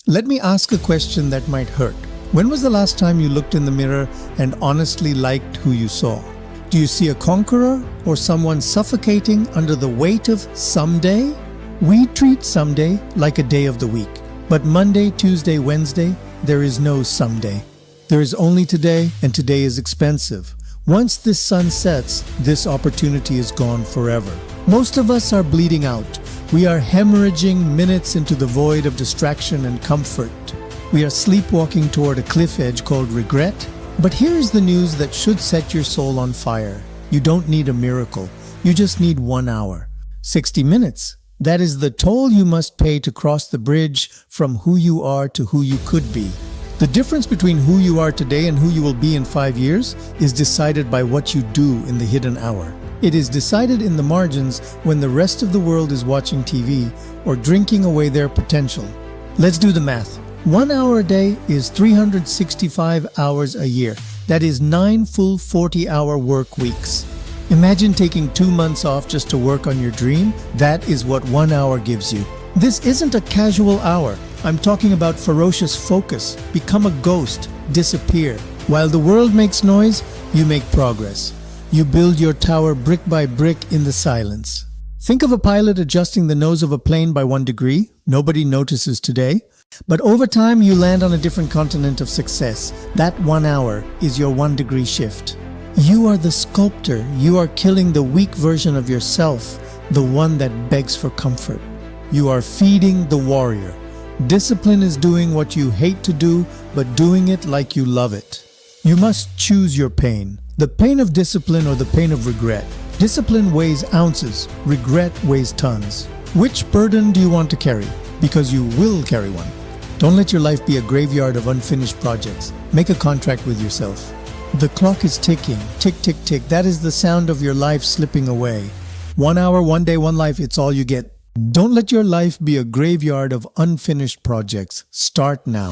Let me ask a question that might hurt. When was the last time you looked in the mirror and honestly liked who you saw? Do you see a conqueror or someone suffocating under the weight of someday? We treat someday like a day of the week. But Monday, Tuesday, Wednesday, there is no someday. There is only today, and today is expensive. Once this sun sets, this opportunity is gone forever. Most of us are bleeding out. We are hemorrhaging minutes into the void of distraction and comfort. We are sleepwalking toward a cliff edge called regret. But here is the news that should set your soul on fire. You don't need a miracle. You just need 1 hour. 60 minutes. That is the toll you must pay to cross the bridge from who you are to who you could be. The difference between who you are today and who you will be in 5 years is decided by what you do in the hidden hour. It is decided in the margins when the rest of the world is watching TV or drinking away their potential. Let's do the math. 1 hour a day is 365 hours a year. That is 9 full 40-hour work weeks. Imagine taking 2 months off just to work on your dream. That is what 1 hour gives you. This isn't a casual hour. I'm talking about ferocious focus. Become a ghost. Disappear. While the world makes noise, you make progress. You build your tower brick by brick in the silence. Think of a pilot adjusting the nose of a plane by 1 degree. Nobody notices today. But over time, you land on a different continent of success. That 1 hour is your 1 degree shift. You are the sculptor. You are killing the weak version of yourself, the one that begs for comfort. You are feeding the warrior. Discipline is doing what you hate to do, but doing it like you love it. You must choose your pain. The pain of discipline or the pain of regret. Discipline weighs ounces, regret weighs tons. Which burden do you want to carry? Because you will carry one. Don't let your life be a graveyard of unfinished projects. Make a contract with yourself. The clock is ticking. Tick, tick, tick. That is the sound of your life slipping away. 1 hour, 1 day, 1 life. It's all you get. Don't let your life be a graveyard of unfinished projects. Start now.